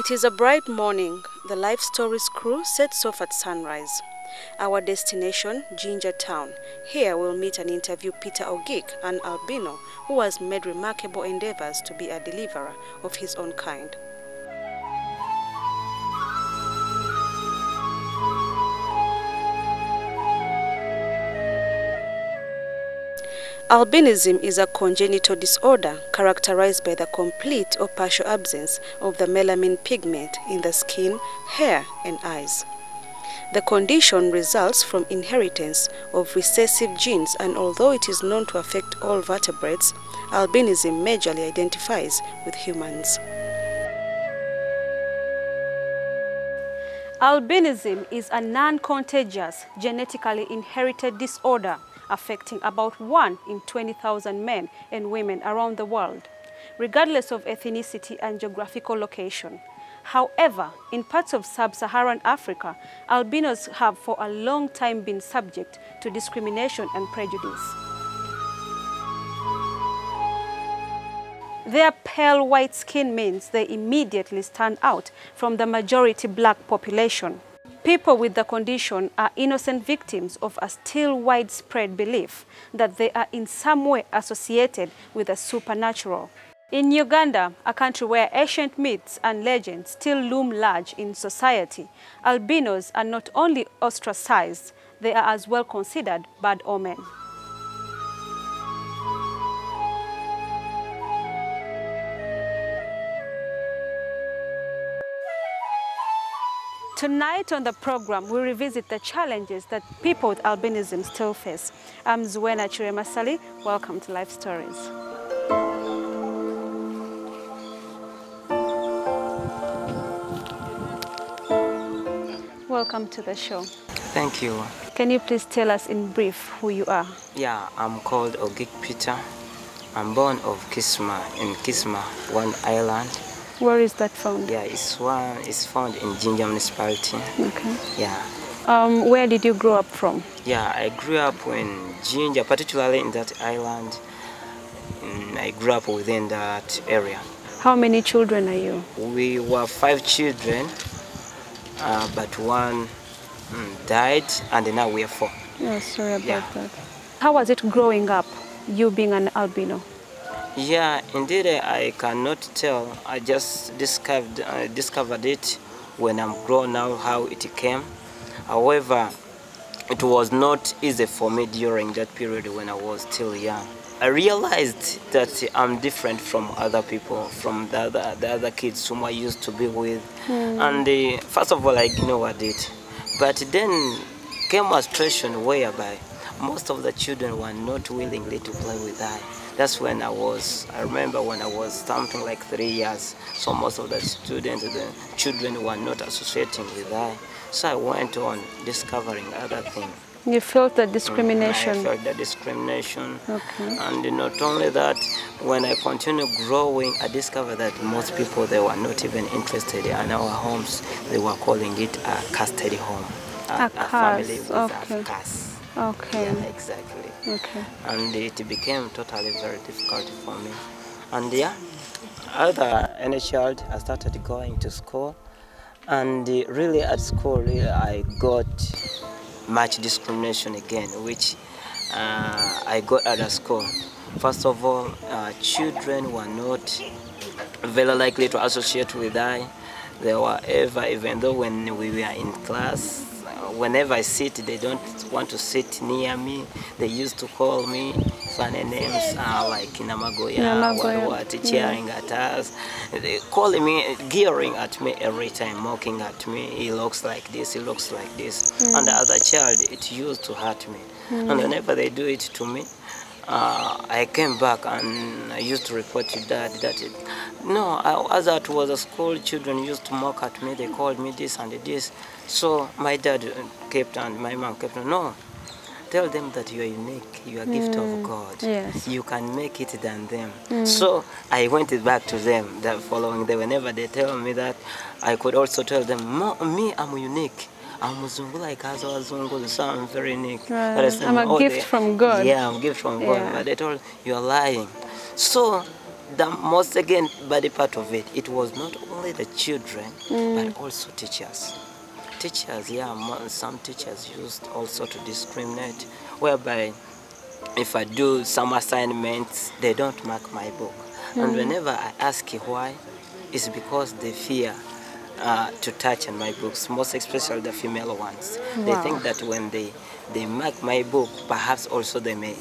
It is a bright morning. The Life Stories crew sets off at sunrise. Our destination, Ginger Town. Here we'll meet and interview Peter Ogik, an albino who has made remarkable endeavors to be a deliverer of his own kind. Albinism is a congenital disorder characterized by the complete or partial absence of the melanin pigment in the skin, hair, and eyes. The condition results from inheritance of recessive genes, and although it is known to affect all vertebrates, albinism majorly identifies with humans. Albinism is a non-contagious, genetically inherited disorder affecting about 1 in 20,000 men and women around the world, regardless of ethnicity and geographical location. However, in parts of sub-Saharan Africa, albinos have for a long time been subject to discrimination and prejudice. Their pale white skin means they immediately stand out from the majority black population. People with the condition are innocent victims of a still widespread belief that they are in some way associated with the supernatural. In Uganda, a country where ancient myths and legends still loom large in society, albinos are not only ostracized, they are as well considered bad omen. Tonight on the program, we revisit the challenges that people with albinism still face. I'm Zuena Chiremasali. Welcome to Life Stories. Welcome to the show. Thank you. Can you please tell us in brief who you are? Yeah, I'm called Ogik Peter. I'm born of Kisma, in Kisma, one island. Where is that found? Yeah, it's found in Ginger municipality. Okay. Yeah. Where did you grow up from? Yeah, I grew up in Ginger, particularly in that island. I grew up within that area. How many children are you? We were 5 children, but one died, and now we are 4. Oh, sorry about that. How was it growing up, you being an albino? Yeah, indeed, I cannot tell. I just discovered it when I'm grown now, how it came. However, it was not easy for me during that period when I was still young. I realized that I'm different from other people, from the other kids whom I used to be with. And first of all, I ignored it. But then came a situation whereby most of the children were not willingly to play with I. That's when I remember when I was something like 3 years, so most of the children were not associating with I. So I went on discovering other things. You felt the discrimination? I felt the discrimination. Okay. And not only that, when I continued growing, I discovered that most people, they were not even interested in our homes. They were calling it a custody home. A family with a curse. Okay. Yeah, exactly. Okay. And it became totally very difficult for me. And yeah, other any child, I started going to school, and really at school, I got much discrimination again, which I got at school. First of all, children were not very likely to associate with I. They were even though when we were in class, whenever I sit, they don't want to sit near me. They used to call me funny names like Namagoya, cheering at us. They calling me, gearing at me every time, mocking at me. He looks like this, he looks like this. And the other child, it used to hurt me. And whenever they do it to me, I came back and I used to report to Dad that as I was a school, children used to mock at me. They called me this and this. So my dad and my mom kept on, no, tell them that you are unique, you are a gift of God. Yes. You can make it than them. So I went back to them the following day. Whenever they tell me that, I could also tell them, me, I'm unique. I'm Muzungu like Azungu, so I'm very unique. Right. I'm a gift from God. Yeah, I'm a gift from God. But they told you are lying. So the most bad part of it, it was not only only the children, but also teachers. Teachers, yeah, some teachers used also to discriminate, whereby if I do some assignments, they don't mark my book. And whenever I ask why, it's because they fear to touch on my books, most especially the female ones. Wow. They think that when they mark my book, perhaps also they may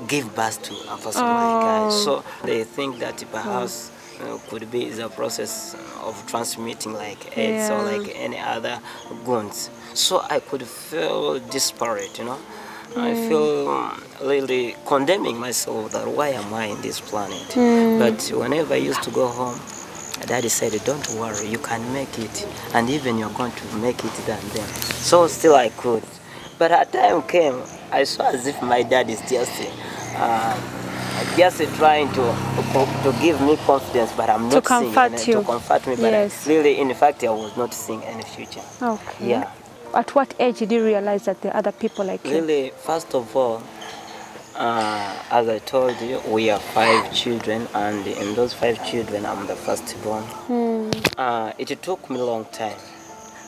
give birth to a person like I. So they think that perhaps could be the process of transmitting like AIDS or like any other wounds. So I could feel disparate, you know. I feel really condemning myself that why am I in this planet? But whenever I used to go home, Daddy said, don't worry, you can make it, and even you're going to make it than them. So still I could. But a time came, I saw as if my dad is just trying to give me confidence, but I'm not seeing to comfort me. But really, in fact, I was not seeing any future. Okay. Yeah. At what age did you realize that there are other people like you? Really, first of all, as I told you, we are 5 children, and in those 5 children, I'm the firstborn. It took me a long time.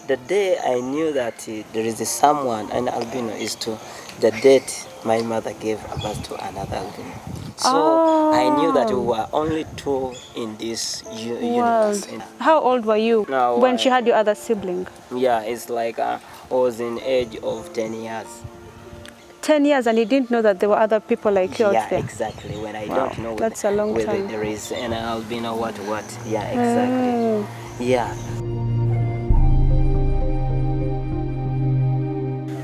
The day I knew that there is someone, an albino, is to the date my mother gave birth to another albino. So I knew that we were only 2 in this universe. How old were you when she had your other sibling? Yeah, it's like I was in age of 10 years. 10 years, and you didn't know that there were other people like you out there? Yeah, exactly. When I don't know that's a long whether time. there is an albino, what. Yeah, exactly. Yeah.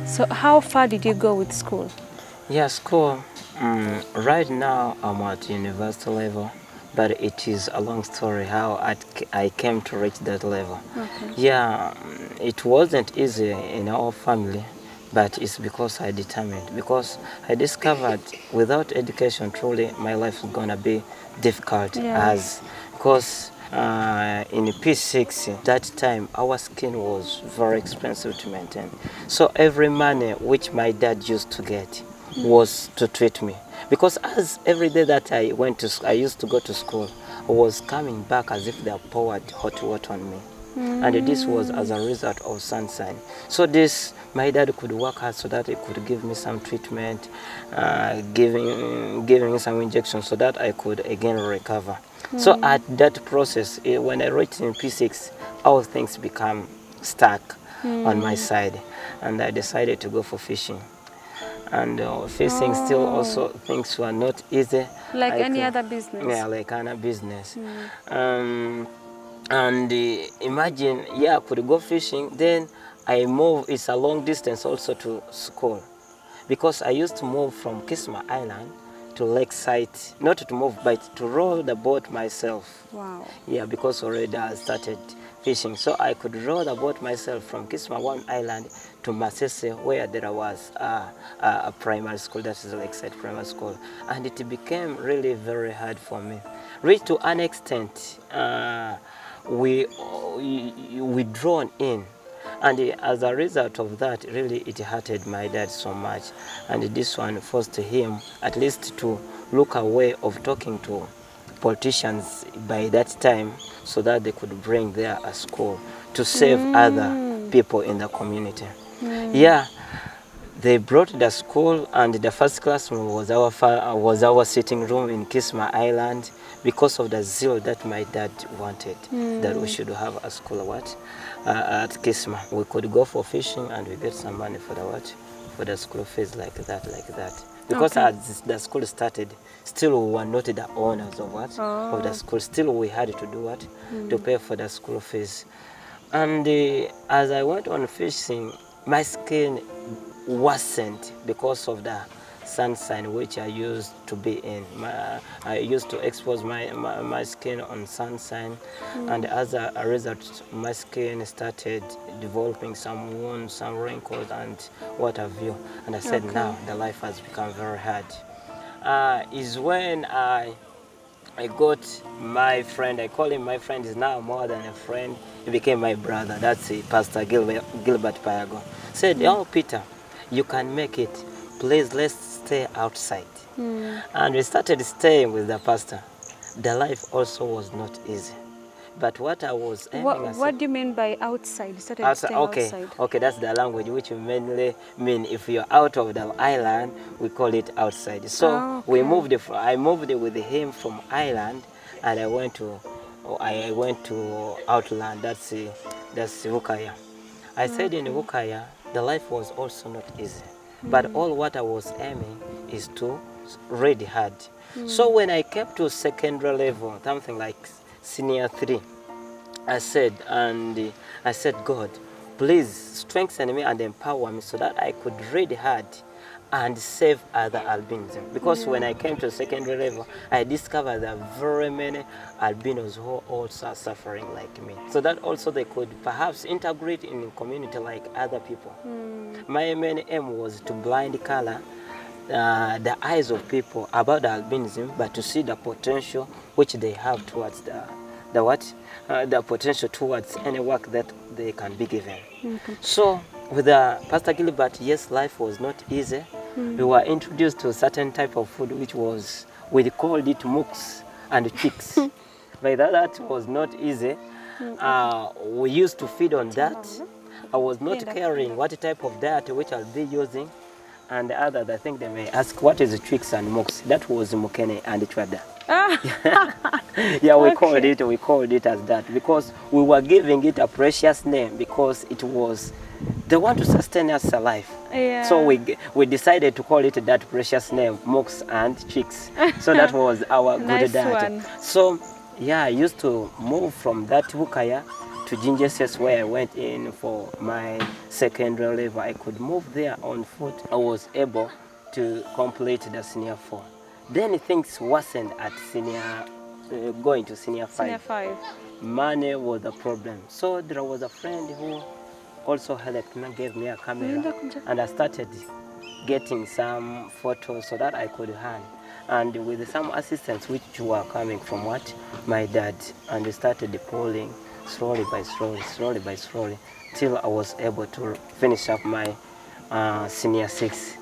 So how far did you go with school? Yeah, school. Right now I'm at university level, but it is a long story how I came to reach that level. Okay. Yeah, it wasn't easy in our family, but it's because I determined. Because I discovered without education, truly my life is gonna be difficult. Because in P6, that time our skin was very expensive to maintain. So every money which my dad used to get was to treat me. Because as every day that I used to go to school, I was coming back as if they poured hot water on me. And this was as a result of sunshine. So this, my dad could work hard so that he could give me some treatment, giving some injections so that I could again recover. So at that process, when I reached in P6, all things become stuck on my side, and I decided to go for fishing. And fishing still also things were not easy. Like any other business? Yeah, like any business. And imagine, I could go fishing, then I move, it's a long distance also to school. Because I used to move from Kisma Island to Lakeside, not to move, but to row the boat myself. Wow. Yeah, because already I started fishing. So I could row the boat myself from Kisma one island to Masese, where there was a primary school, that is Lakeside Primary School. And it became really very hard for me. Reached to an extent, we drawn in. And as a result of that, really it hurted my dad so much. And this one forced him at least to look away of talking to politicians by that time so that they could bring there a school to save other people in the community. Yeah, they brought the school, and the first classroom was our sitting room in Kisma Island because of the zeal that my dad wanted, that we should have a school at Kisma. We could go for fishing and we get some money for the school fees like that. Because as the school started, still we were not the owners of of the school. Still we had to do to pay for the school fees. And as I went on fishing, my skin worsened because of the sunshine which I used to be in. I used to expose my skin on sunshine, and as a result, my skin started developing some wounds, some wrinkles, and what have you. And I said, now the life has become very hard. Is when I got my friend, I call him my friend, is now more than a friend. He became my brother. That's Pastor Gilbert Payago. Said, oh Peter, you can make it. Please, let's stay outside. And we started staying with the pastor. The life also was not easy But what I was aiming What do you mean by outside? You started staying outside. Okay, that's the language which mainly mean if you're out of the island, we call it outside. So we moved. I moved with him from island, and I went to outland. That's Wukaya. I said in Wukaya, the life was also not easy, but all what I was aiming is to read hard. So when I came to secondary level, something like senior 3, I said, God, please strengthen me and empower me so that I could read hard and save other albinism. Because when I came to secondary level, I discovered that very many albinos who also are suffering like me, so that also they could perhaps integrate in a community like other people. My main aim was to blind color the eyes of people about albinism, but to see the potential which they have towards the potential towards any work that they can be given. So with Pastor Gilbert, yes, life was not easy. We were introduced to a certain type of food which was, we called it mooks and chicks. By that was not easy. We used to feed on that. I was not caring what type of diet which I'll be using. And the other, I think they may ask, what is chicks and mooks? That was mukene and chwada. Yeah, we called it as that because we were giving it a precious name because it was the one to sustain us alive. Yeah. So we decided to call it that precious name, mooks and chicks. So that was our good diet. So yeah, I used to move from that Wukaya to Gingeses, where I went in for my secondary level. I could move there on foot. I was able to complete the senior 4. Then things worsened at going to senior 5. Senior 5. Money was the problem. So there was a friend who also helped me, gave me a camera, and I started getting some photos so that I could hand. And with some assistants which were coming from my dad, and we started pulling slowly by slowly, till I was able to finish up my senior 6.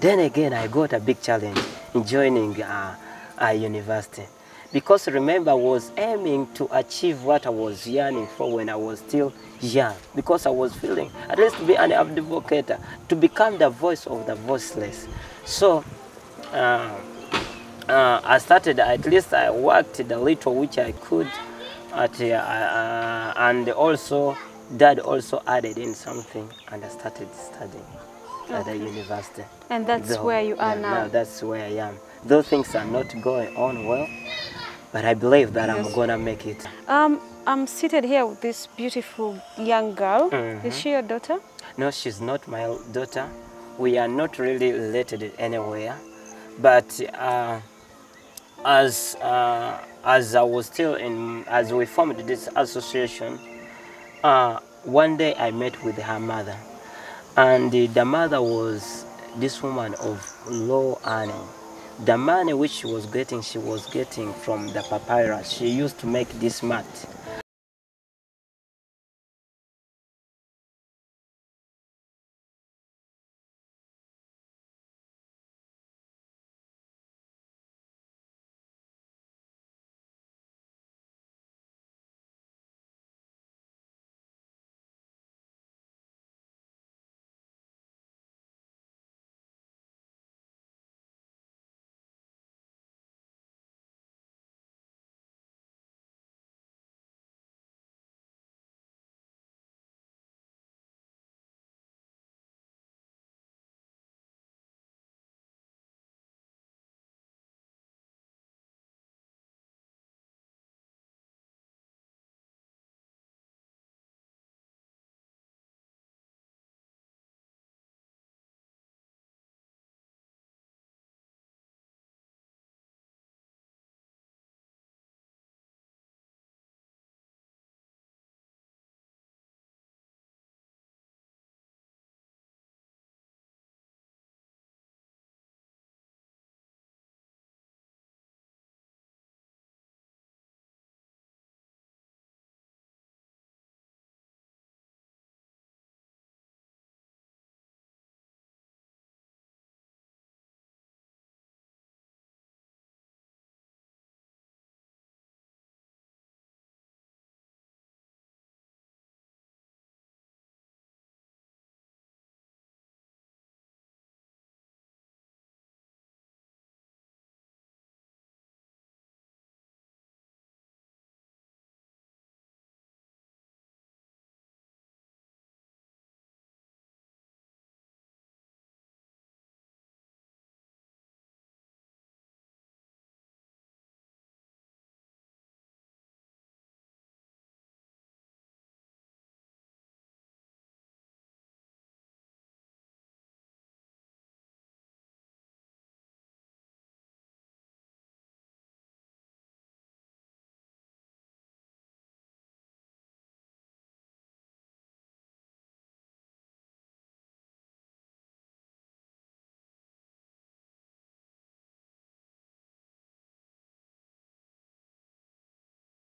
Then again, I got a big challenge in joining a university. Because remember, I was aiming to achieve what I was yearning for when I was still young. Because I was feeling, at least to be an advocate, to become the voice of the voiceless. So I started, at least I worked the little which I could, and also Dad also added in something, and I started studying at the university. And that's where you are now? That's where I am. Though things are not going on well, but I believe that I'm going to make it. I'm seated here with this beautiful young girl. Is she your daughter? No, she's not my daughter. We are not really related anywhere. But as I was still as we formed this association, one day I met with her mother. And the mother was this woman of low earning. The money which she was getting from the papyrus. She used to make this mat.